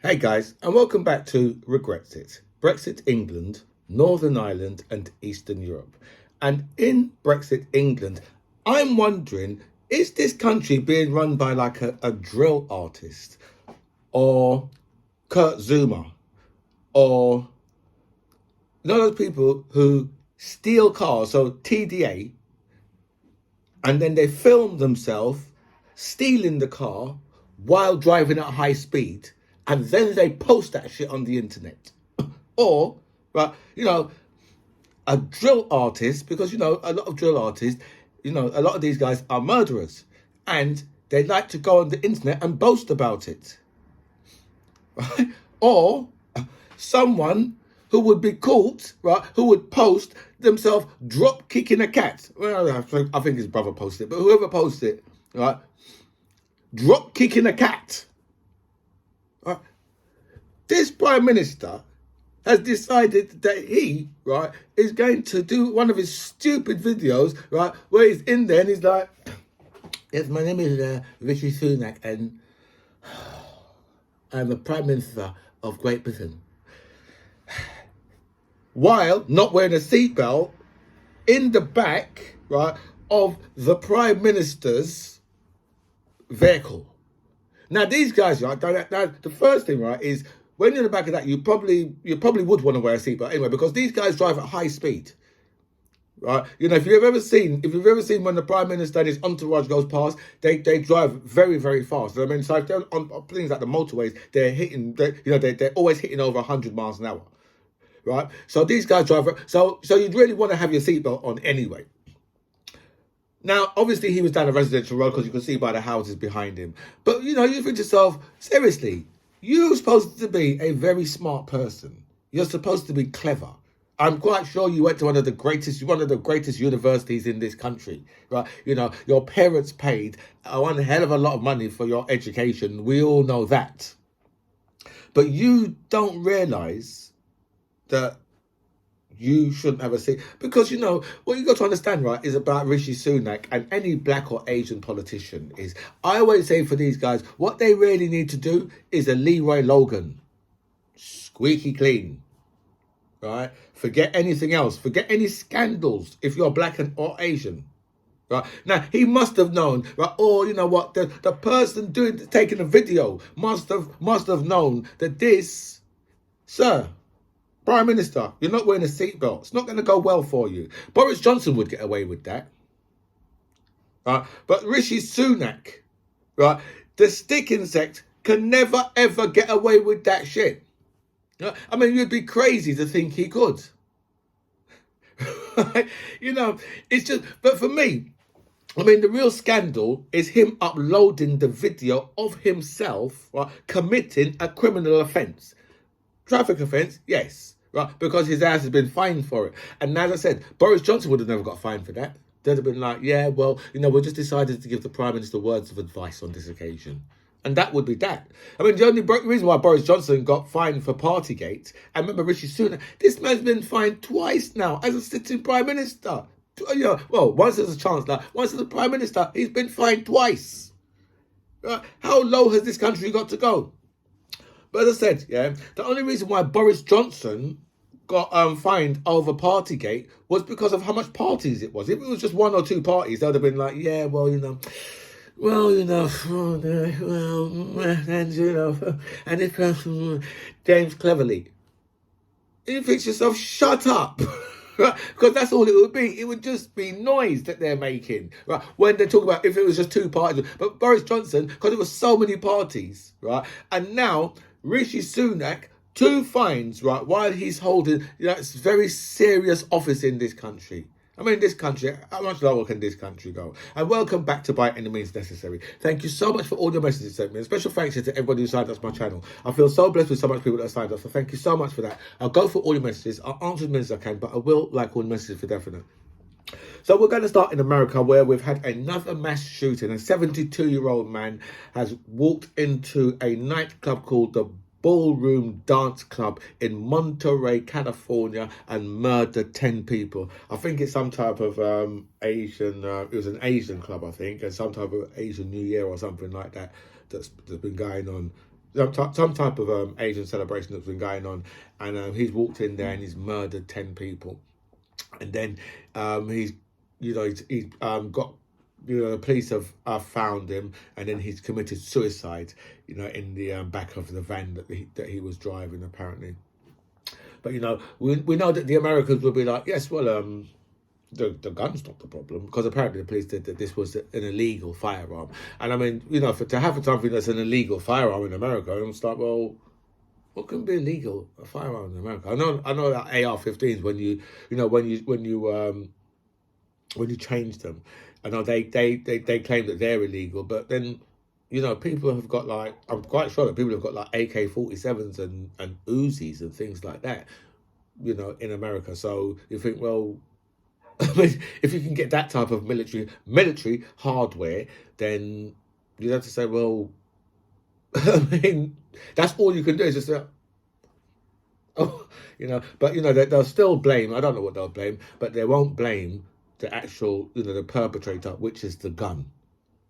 Hey guys, and welcome back to Regretsit. Brexit England, Northern Ireland, and Eastern Europe. And in Brexit England, I'm wondering, is this country being run by like a drill artist or Kurt Zuma or none of those people who steal cars, so TDA, and then they film themselves stealing the car while driving at high speed, and then they post that shit on the internet. Or, right, a drill artist, because, a lot of drill artists, a lot of these guys are murderers, and they like to go on the internet and boast about it. Right? Or someone who would be caught, right, who would post themselves drop kicking a cat. Well, I think his brother posted it, but whoever posted it, right, drop kicking a cat. Right? This Prime Minister has decided that he, right, is going to do one of his stupid videos, right, where he's in there and he's like, yes, my name is Rishi Sunak and I'm the Prime Minister of Great Britain. While not wearing a seatbelt in the back, right, of the Prime Minister's vehicle. Now, these guys, right, the first thing, right, is when you're in the back of that, you probably would want to wear a seatbelt anyway, because these guys drive at high speed. Right, if you've ever seen when the Prime Minister and his entourage goes past, they drive very, very fast. I mean, so if they're on things like the motorways, they're always hitting over 100 miles an hour. Right, so these guys drive. So you'd really want to have your seatbelt on anyway. Now, obviously, he was down a residential road because you can see by the houses behind him. But you think to yourself, seriously, you're supposed to be a very smart person. You're supposed to be clever. I'm quite sure you went to one of the greatest universities in this country, right? Your parents paid one hell of a lot of money for your education. We all know that. But you don't realise that you shouldn't have a seat. Because, what you got to understand, right, is about Rishi Sunak and any black or Asian politician is, I always say for these guys, what they really need to do is a Leroy Logan. Squeaky clean. Right? Forget anything else. Forget any scandals if you're black or Asian. Right? Now, he must have known, right? Or, the person taking the video must have known that this, sir, Prime Minister, you're not wearing a seatbelt. It's not going to go well for you. Boris Johnson would get away with that. Right? But Rishi Sunak, right, the stick insect, can never, ever get away with that shit. I mean, you'd be crazy to think he could. It's just, but for me, I mean, the real scandal is him uploading the video of himself, right, committing a criminal offence. Traffic offence, yes, right, because his ass has been fined for it. And as I said, Boris Johnson would have never got fined for that. They'd have been like, yeah, well, we just decided to give the Prime Minister words of advice on this occasion. And that would be that. I mean, the only reason why Boris Johnson got fined for Partygate, and remember Rishi Sunak, this man's been fined twice now as a sitting Prime Minister. Once as a Chancellor, once as a Prime Minister, he's been fined twice. How low has this country got to go? But as I said, the only reason why Boris Johnson got fined over Partygate was because of how much parties it was. If it was just one or two parties, they would have been like, yeah, and if James Cleverly, you think to yourself, shut up. Because that's all it would be. It would just be noise that they're making, right? When they talk about if it was just two parties. But Boris Johnson, because it was so many parties, right? And now Rishi Sunak, 2 fines, right? While he's holding it's very serious office in this country. I mean, this country, how much lower can this country go? And welcome back to By Any Means Necessary. Thank you so much for all your messages sent me. And special thanks to everybody who signed up to my channel. I feel so blessed with so much people that have signed up. So thank you so much for that. I'll go for all your messages. I'll answer as many as I can, but I will like all the messages for definite. So we're going to start in America, where we've had another mass shooting. A 72-year-old man has walked into a nightclub called the Ballroom Dance Club in Monterey, California, and murdered 10 people. I think it's some type of Asian, it was an Asian club, I think, and some type of Asian New Year or something like that that's been going on. some type of Asian celebration that's been going on, and he's walked in there and he's murdered 10 people, and then he's got, the police have found him, and then he's committed suicide, in the back of the van that he was driving apparently. But we know that the Americans will be like, yes, well, the gun's not the problem, because apparently the police said that this was an illegal firearm. And I mean, to have something that's an illegal firearm in America, I'm just like, well, what can be illegal a firearm in America? I know that AR-15s, when you change them, I know they claim that they're illegal, but then people have got, like, I'm quite sure that people have got like AK-47s and Uzis and things like that, in America. So you think, well, I mean, if you can get that type of military hardware, then you'd have to say, well, I mean, that's all you can do is just say, oh, but they'll still blame. I don't know what they'll blame, but they won't blame the actual, the perpetrator, which is the gun.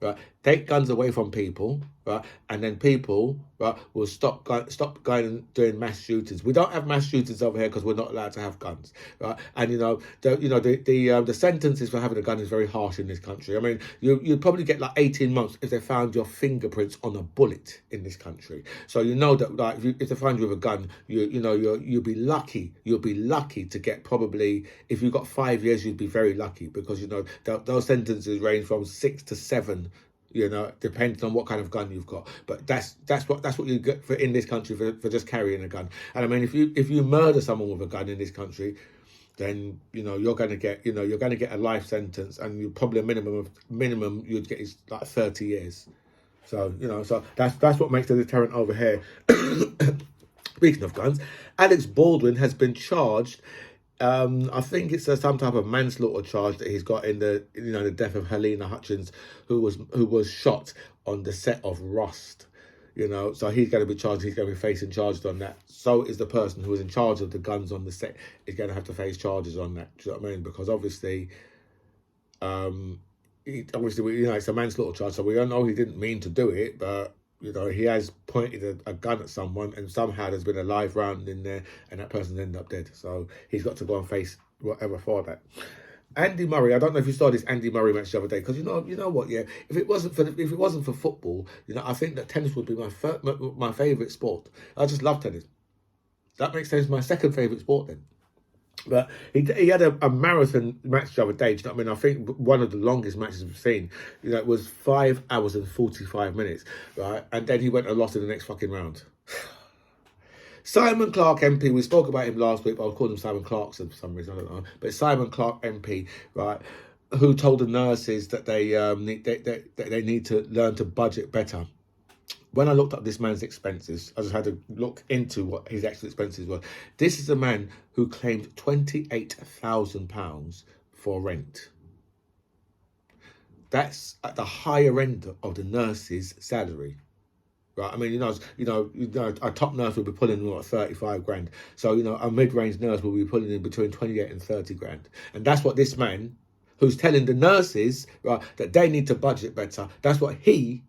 Right, take guns away from people, right, and then people, right, will stop going and doing mass shootings. We don't have mass shootings over here because we're not allowed to have guns, right? And the sentences for having a gun is very harsh in this country. I mean, you'd probably get like 18 months if they found your fingerprints on a bullet in this country. So that, like, if they find you with a gun, you'll be lucky. You'll be lucky to get, probably, if you got 5 years, you'd be very lucky, because those sentences range from 6 to 7. Depending on what kind of gun you've got. But that's what you get for in this country for just carrying a gun. And I mean, if you murder someone with a gun in this country, then you're going to get a life sentence, and you probably a minimum you'd get is like 30 years. So so that's what makes the deterrent over here. Speaking of guns, Alex Baldwin has been charged. I think it's some type of manslaughter charge that he's got in the death of Helena Hutchins, who was shot on the set of Rust. So he's going to be charged. He's going to be facing charges on that. So is the person who was in charge of the guns on the set is going to have to face charges on that. Do you know what I mean? Because obviously, it's a manslaughter charge, so we don't know he didn't mean to do it, but he has pointed a gun at someone, and somehow there's been a live round in there, and that person ended up dead. So he's got to go and face whatever for that. Andy Murray, I don't know if you saw this Andy Murray match the other day, because you know what, yeah. If it wasn't for football, I think that tennis would be my favourite sport. I just love tennis. That makes sense. My second favourite sport then. But he had a marathon match the other day. Do you know what I mean? I think one of the longest matches we've seen. It was 5 hours and 45 minutes, right? And then he went and lost in the next fucking round. Simon Clarke MP, we spoke about him last week, but I was calling him Simon Clarkson for some reason, I don't know. But Simon Clarke MP, right, who told the nurses that they need to learn to budget better. When I looked up this man's expenses, I just had to look into what his actual expenses were. This is a man who claimed £28,000 for rent. That's at the higher end of the nurse's salary, right? I mean, a top nurse will be pulling in 35 grand. So a mid-range nurse will be pulling in between 28 and 30 grand, and that's what this man, who's telling the nurses, right, that they need to budget better. That's what he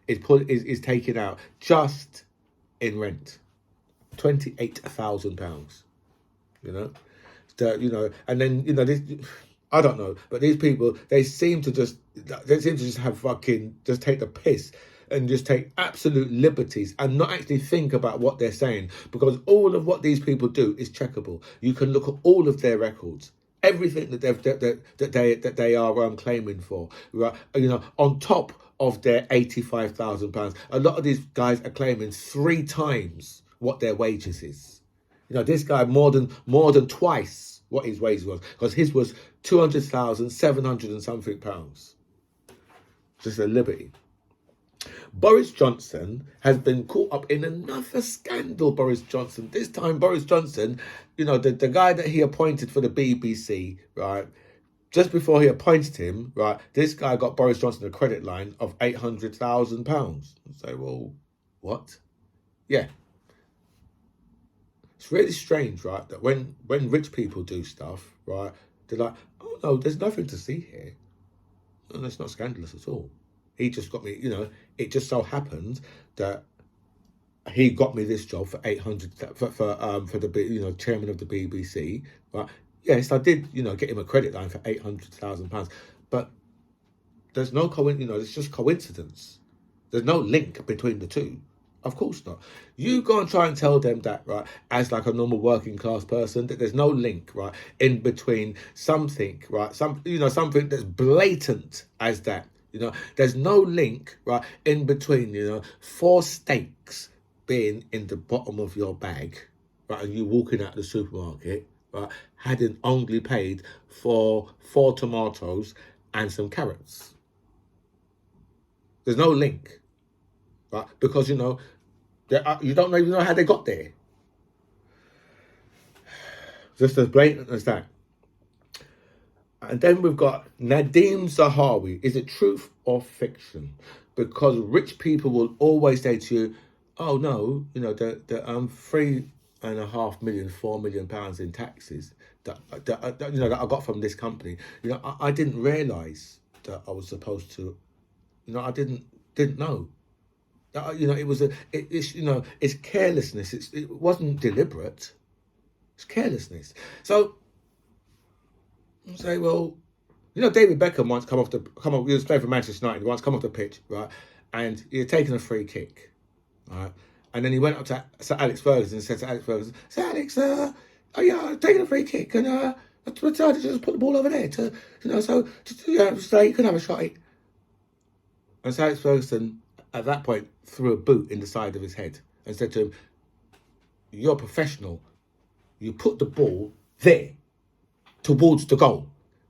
is taking out just in rent, £28,000. And then this, I don't know, but these people, they seem to just have just take the piss and just take absolute liberties and not actually think about what they're saying, because all of what these people do is checkable. You can look at all of their records. Everything that they are claiming for, right? On top of their £85,000, a lot of these guys are claiming 3 times what their wages is. This guy more than twice what his wages was, because his was 200,700 and something pounds. Just a liberty. Boris Johnson has been caught up in another scandal. Boris Johnson. This time, Boris Johnson, the guy that he appointed for the BBC, right? Just before he appointed him, right, this guy got Boris Johnson a credit line of £800,000. Say, well, what? Yeah. It's really strange, right, that when rich people do stuff, right, they're like, oh no, there's nothing to see here. No, that's not scandalous at all. he just got me, it just so happened that he got me this job for 800 for the chairman of the BBC. Right? Yes, I did get him a credit line for £800,000, but there's no it's just coincidence. There's no link between the two. Of course not. You go and try and tell them that, right, as like a normal working class person, that there's no link, right, in between something, right, something that's blatant as that. There's no link, right, in between, 4 steaks being in the bottom of your bag, right, and you walking out the supermarket, right, having only paid for 4 tomatoes and some carrots. There's no link, right, because, you don't even know how they got there. Just as blatant as that. And then we've got Nadim Zahawi. Is it truth or fiction? Because rich people will always say to you, oh no, the £3.5 million, £4 million in taxes that I got from this company. I didn't realise that I was supposed to. I didn't know. It's carelessness. It wasn't deliberate. It's carelessness. So I say, well, David Beckham once he was playing for Manchester United. He once come off the pitch, right, and he had taken a free kick, right, and then he went up to Sir Alex Ferguson and said to Alex Ferguson, "Sir Alex, I'm taking a free kick, and I decided to just put the ball over there to, so you can have a shot at it." And Sir Alex Ferguson, at that point, threw a boot in the side of his head and said to him, "You're a professional. You put the ball there towards the goal,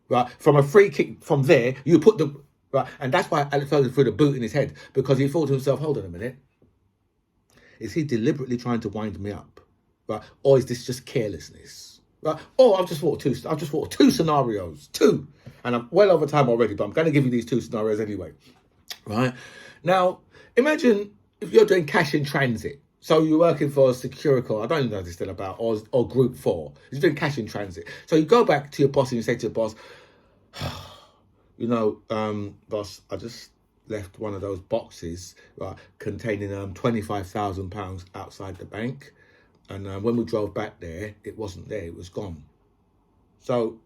right? From a free kick from there, you put the right." And that's why Alex Ferguson threw the boot in his head, because he thought to himself, "Hold on a minute. Is he deliberately trying to wind me up, right? Or is this just carelessness, right? Or I've just thought of 2 scenarios, 2, and I'm well over time already, but I'm going to give you these 2 scenarios anyway, right? Now, imagine if you're doing cash in transit. So you're working for Securical, I don't even know what it's still about, or Group 4. You're doing cash in transit. So you go back to your boss and you say to your boss, boss, I just left one of those boxes, right, containing £25,000 outside the bank. And when we drove back there, it wasn't there, it was gone. So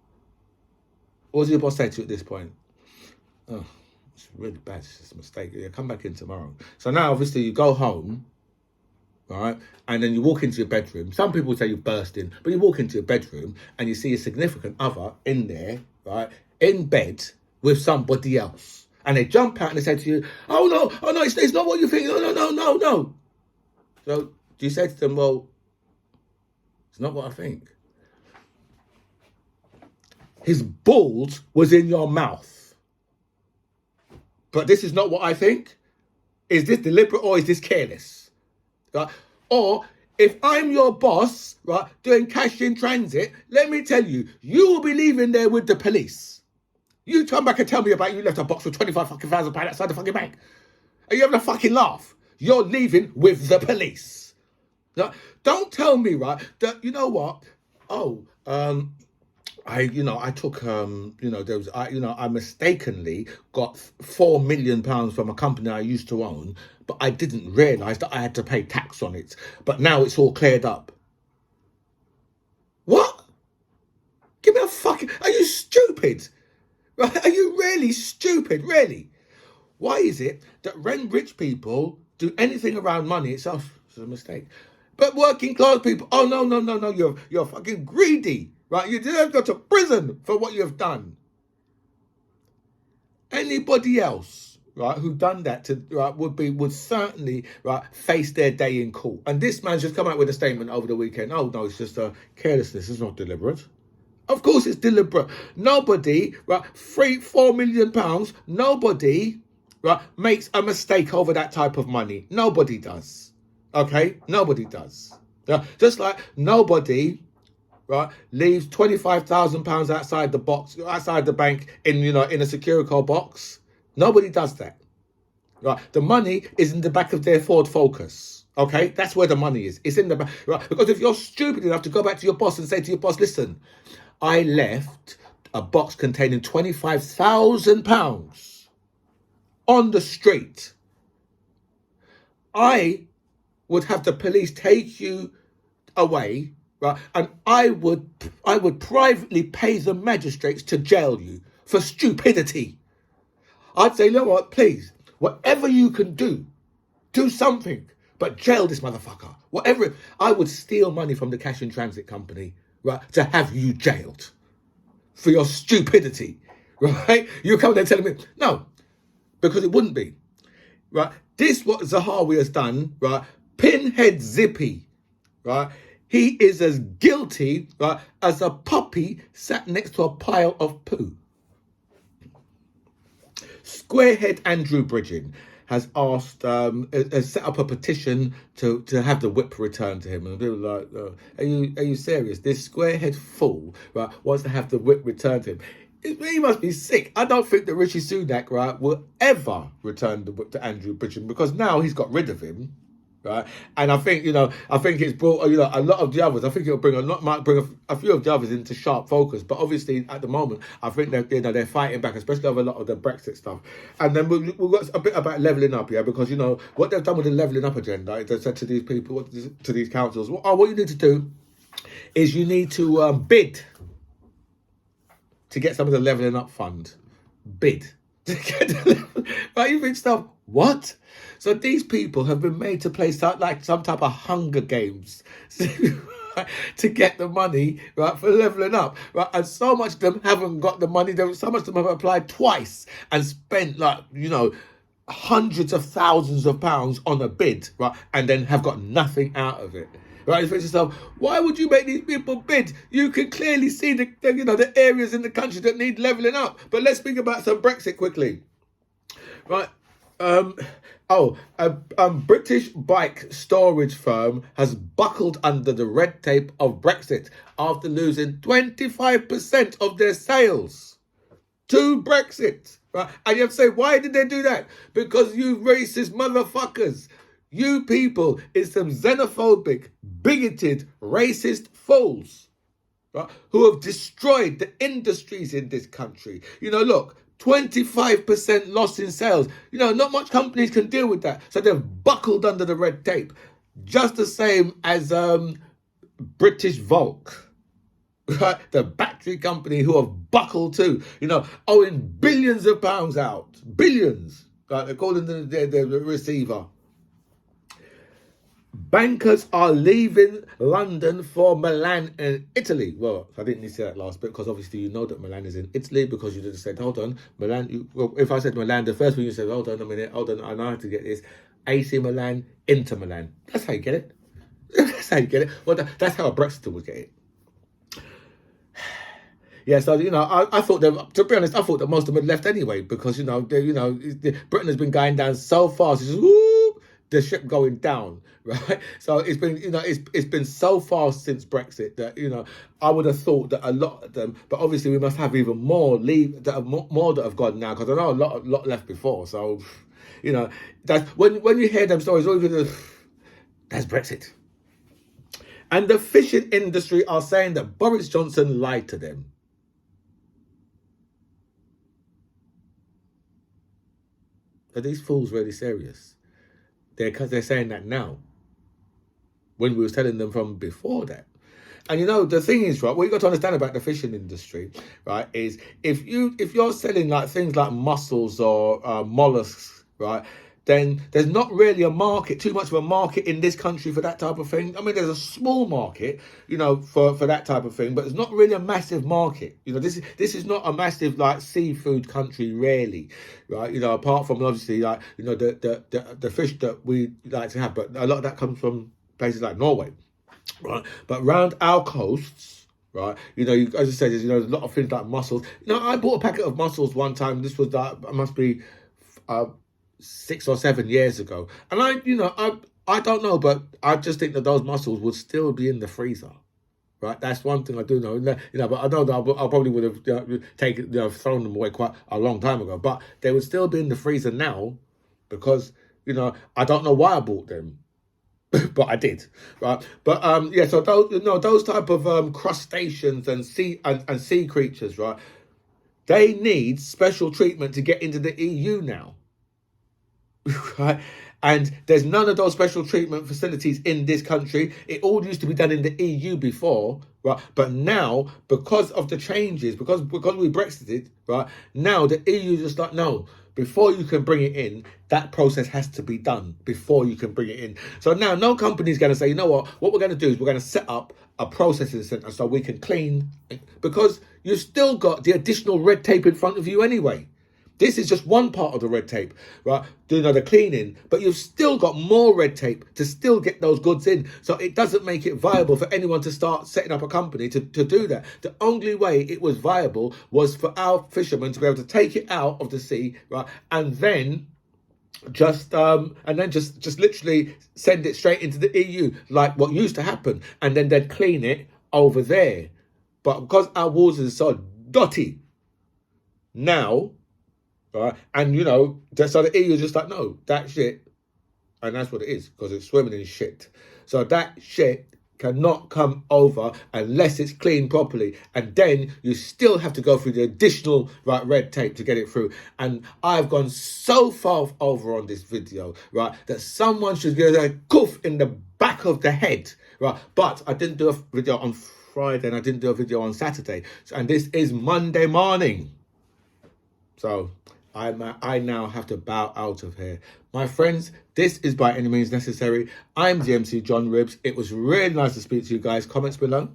what does your boss say to you at this point? Oh, it's really bad, it's just a mistake. Yeah, come back in tomorrow. So now, obviously, you go home, right, and then you walk into your bedroom. Some people say you burst in, but you walk into your bedroom and you see a significant other in there, right, in bed with somebody else. And they jump out and they say to you, oh no, it's not what you think. No. So do you say to them, well, it's not what I think. His balls was in your mouth. But this is not what I think. Is this deliberate or is this careless? Right? Or if I'm your boss, right, doing cash in transit, let me tell you, you will be leaving there with the police. You come back and tell me about you left a box with £25,000 outside the fucking bank. Are you having a fucking laugh? You're leaving with the police. Right? Don't tell me, right, that, you know what? Oh, I took, I mistakenly got £4 million from a company I used to own, but I didn't realise that I had to pay tax on it. But now it's all cleared up. What? Give me a fucking... Are you stupid? Right? Are you really stupid? Really? Why is it that when rich people do anything around money itself, it's a mistake? But working class people, oh no, you're fucking greedy. Right, you deserve to go to prison for what you've done. Anybody else, right, who done that would certainly, right, face their day in court. And this man's just come out with a statement over the weekend. Oh no, it's just carelessness. It's not deliberate. Of course, it's deliberate. Nobody, right, £4 million. Nobody, right, makes a mistake over that type of money. Nobody does. Okay, nobody does. Yeah, just like nobody, right, leaves £25,000 outside the box, outside the bank in a Securico box. Nobody does that. Right, the money is in the back of their Ford Focus. Okay, that's where the money is. It's in the back. Right, because if you're stupid enough to go back to your boss and say to your boss, listen, I left a box containing £25,000 on the street, I would have the police take you away, right? And I would privately pay the magistrates to jail you for stupidity. I'd say, you know what, please, whatever you can do something, but jail this motherfucker. Whatever. I would steal money from the cash in transit company, right, to have you jailed for your stupidity, right? You come there telling me, no, because it wouldn't be, right? This what Zahawi has done, right? Pinhead Zippy, right? He is as guilty, right, as a puppy sat next to a pile of poo. Squarehead Andrew Bridgen has asked, has set up a petition to have the whip returned to him. And people are like, are you serious? This squarehead fool, right, wants to have the whip returned to him. He must be sick. I don't think that Rishi Sunak, right, will ever return the whip to Andrew Bridgen, because now he's got rid of him. Right, and I think it's brought a lot of the others. I think might bring a few of the others into sharp focus. But obviously, at the moment, I think they're fighting back, especially over a lot of the Brexit stuff. And then we've got a bit about levelling up, yeah, because what they've done with the levelling up agenda is they said to these people, to these councils, what you need to do is you need to bid to get some of the levelling up fund. Bid. Right, you think stuff, what? So these people have been made to play some type of Hunger Games to get the money, right, for levelling up, right? And so much of them haven't got the money. So much of them have applied twice and spent hundreds of thousands of pounds on a bid, right, and then have got nothing out of it. Right, you think to yourself, why would you make these people bid? You can clearly see the areas in the country that need levelling up. But let's speak about some Brexit quickly. Right. A British bike storage firm has buckled under the red tape of Brexit after losing 25% of their sales to Brexit. Right? And you have to say, why did they do that? Because you racist motherfuckers. You people is some xenophobic, bigoted, racist fools, right, who have destroyed the industries in this country. Look, 25% loss in sales. Not much companies can deal with that. So they've buckled under the red tape. Just the same as British Volk, right? The battery company, who have buckled too, owing billions of pounds out. Billions, right, according to the receiver. Bankers are leaving London for Milan and Italy. Well, I didn't need to say that last bit, because obviously you know that Milan is in Italy, because you just said, hold on, Milan. If I said Milan, the first thing you said, hold on a minute, hold on, I know how to get this. AC Milan, Inter Milan. That's how you get it. That's how you get it. Well, that's how a Brexiter would get it. Yeah, so I thought that, to be honest, I thought that most of them had left anyway, because Britain has been going down so fast. It's just, whoop, the ship going down, right? So it's been, it's been so fast since Brexit that I would have thought that a lot of them, but obviously we must have even more leave, that have more that have gone now, because I know a lot left before. So that's when you hear them stories, all you can do, that's Brexit. And the fishing industry are saying that Boris Johnson lied to them. Are these fools really serious? They're saying that now, when we was telling them from before that. And the thing is, right, what you got to understand about the fishing industry, right, is if you're selling things like mussels or mollusks, right, then there's not really too much of a market in this country for that type of thing. I mean, there's a small market, for that type of thing, but it's not really a massive market. This is not a massive seafood country, really, right? Apart from obviously the fish that we like to have, but a lot of that comes from places like Norway, right? But round our coasts, right, as I said, there's a lot of things like mussels. I bought a packet of mussels one time. This was must be 6 or 7 years ago, and I don't know, but I just think that those mussels would still be in the freezer, right? That's one thing I do know, but I know that I probably would have thrown them away quite a long time ago, but they would still be in the freezer now, because I don't know why I bought them. But I did, right? But so those type of crustaceans and sea creatures, right? They need special treatment to get into the EU now. right? And there's none of those special treatment facilities in this country. It all used to be done in the EU before, right? But now, because of the changes, because we Brexited, right? Now the EU just like, no, before you can bring it in, that process has to be done before you can bring it in. So now no company's going to say, you know what we're going to do is we're going to set up a processing center so we can clean, because you've still got the additional red tape in front of you anyway. This is just one part of the red tape, right? Doing the cleaning, but you've still got more red tape to still get those goods in. So it doesn't make it viable for anyone to start setting up a company to do that. The only way it was viable was for our fishermen to be able to take it out of the sea, right? And then just literally send it straight into the EU, like what used to happen, and then they'd clean it over there. But because our waters are so dirty now, right, and so the EU is just like, no, that shit, and that's what it is, because it's swimming in shit. So that shit cannot come over unless it's cleaned properly, and then you still have to go through the additional red tape to get it through. And I've gone so far over on this video, right, that someone should get a cuff in the back of the head, right? But I didn't do a video on Friday and I didn't do a video on Saturday, and this is Monday morning, so I now have to bow out of here. My friends, this is By Any Means Necessary. I'm DMC John Ribbs. It was really nice to speak to you guys. Comments below.